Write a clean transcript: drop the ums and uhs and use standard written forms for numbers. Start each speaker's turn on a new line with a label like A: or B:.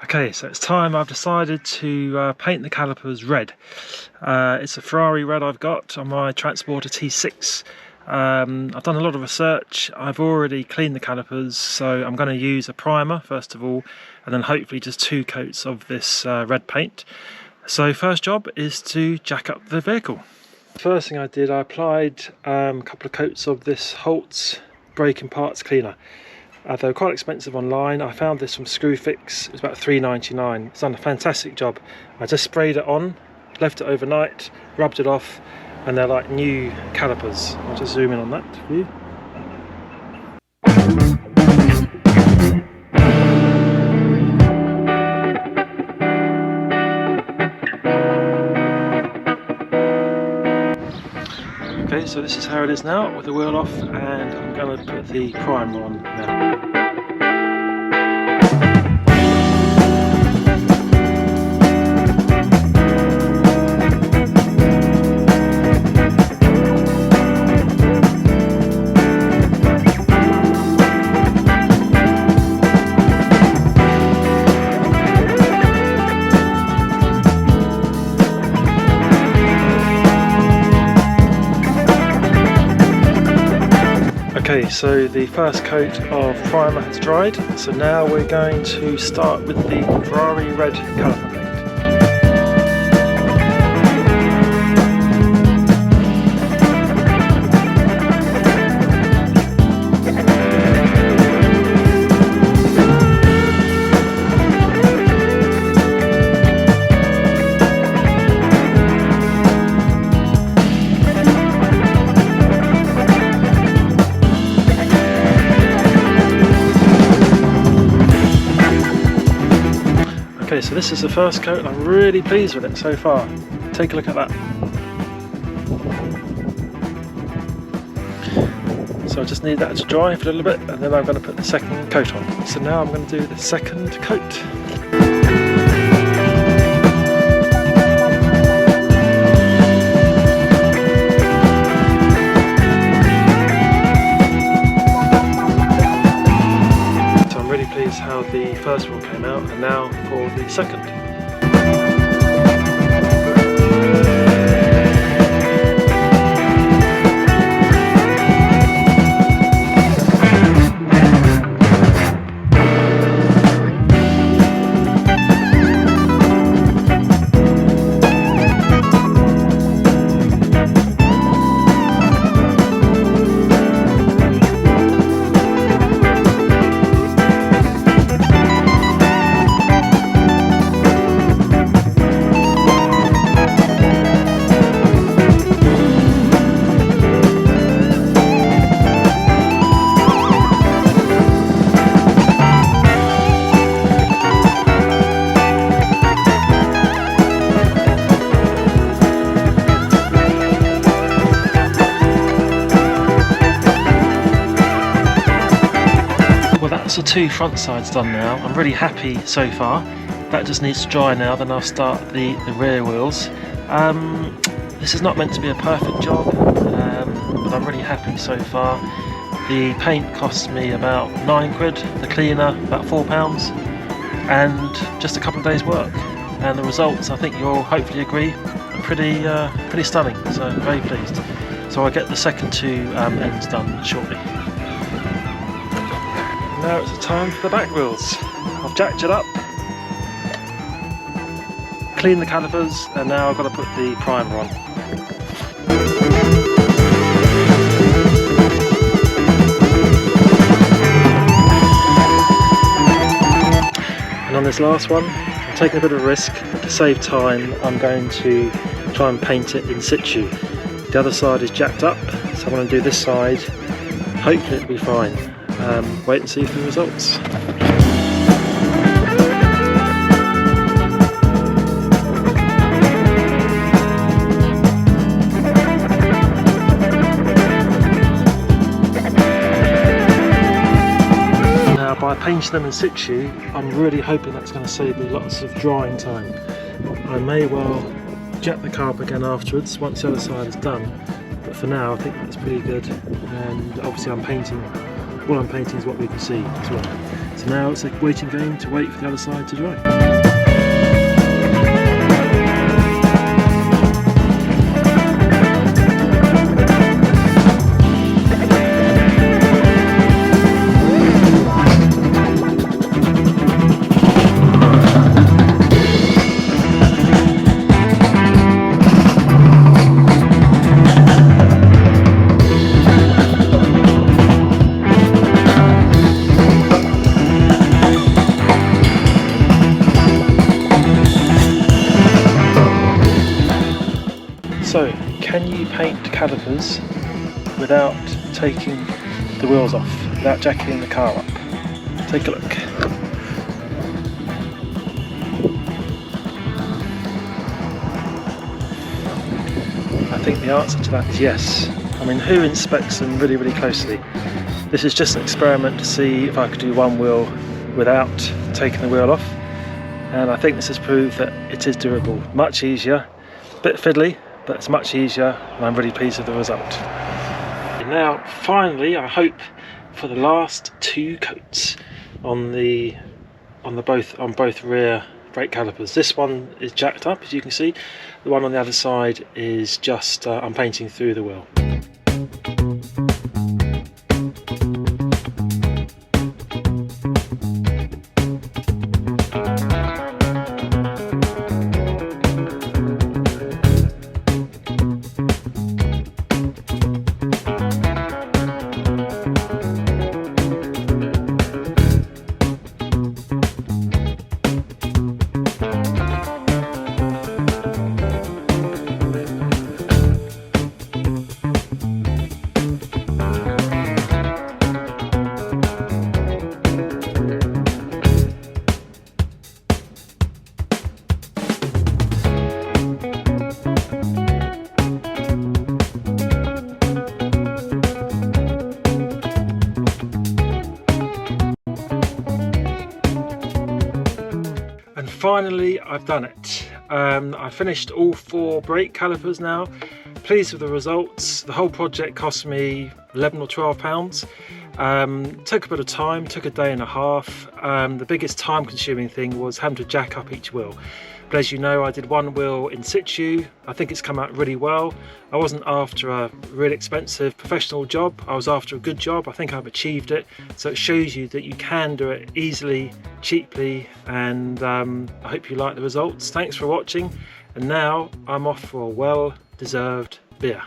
A: Okay, so it's time. I've decided to paint the calipers red. It's a Ferrari red I've got on my Transporter T6. I've done a lot of research. I've already cleaned the calipers, so I'm going to use a primer first of all, and then hopefully just 2 coats of this red paint. So first job is to jack up the vehicle. First thing I did, I applied a couple of coats of this Holt's brake and parts cleaner. They were quite expensive online. I found this from Screwfix. It was about £3.99. It's done a fantastic job. I just sprayed it on, left it overnight, rubbed it off, and they're like new calipers. I'll just zoom in on that for you. Okay, so this is how it is now with the wheel off, and I'm going to put the primer on now. Okay, so the first coat of primer has dried, so now we're going to start with the Ferrari red caliper paint. Okay, so this is the first coat and I'm really pleased with it so far. Take a look at that. So I just need that to dry for a little bit, and then I'm going to put the second coat on. So now I'm going to do the second coat. How the first one came out, and now for the second. So 2 front sides done now. I'm really happy so far. That just needs to dry now, then I'll start the rear wheels. This is not meant to be a perfect job, but I'm really happy so far. The paint cost me about £9, the cleaner about £4, and just a couple of days work. And the results, I think you'll hopefully agree, are pretty stunning, so I'm very pleased. So I'll get the second 2 ends done shortly. Now it's the time for the back wheels. I've jacked it up, cleaned the calipers, and now I've got to put the primer on. And on this last one, I'm taking a bit of a risk, but to save time I'm going to try and paint it in situ. The other side is jacked up, so I'm going to do this side. Hopefully it'll be fine. Wait and see for the results. Now by painting them in situ, I'm really hoping that's going to save me lots of drying time. I may well jet the car up again afterwards once the other side is done, but for now I think that's pretty good, and obviously I'm painting, all I'm painting is what we can see as well. So So now it's a waiting game to wait for the other side to dry. So, can you paint calipers without taking the wheels off, without jacking the car up? Take a look. I think the answer to that is yes. I mean, who inspects them really, really closely? This is just an experiment to see if I could do one wheel without taking the wheel off. And I think this has proved that it is doable. Much easier, a bit fiddly, but it's much easier, and I'm really pleased with the result. And now, finally, I hope for the last two coats on both rear brake calipers. This one is jacked up, as you can see. The one on the other side is just I'm painting through the wheel. And finally, I've done it. I finished all 4 brake calipers now. Pleased with the results. The whole project cost me £11 or £12. Took a bit of time, took a day and a half. The biggest time consuming thing was having to jack up each wheel. But as you know, I did one wheel in situ. I think it's come out really well. I wasn't after a really expensive professional job. I was after a good job. I think I've achieved it. So it shows you that you can do it easily, cheaply, and I hope you like the results. Thanks for watching. And now I'm off for a well-deserved beer.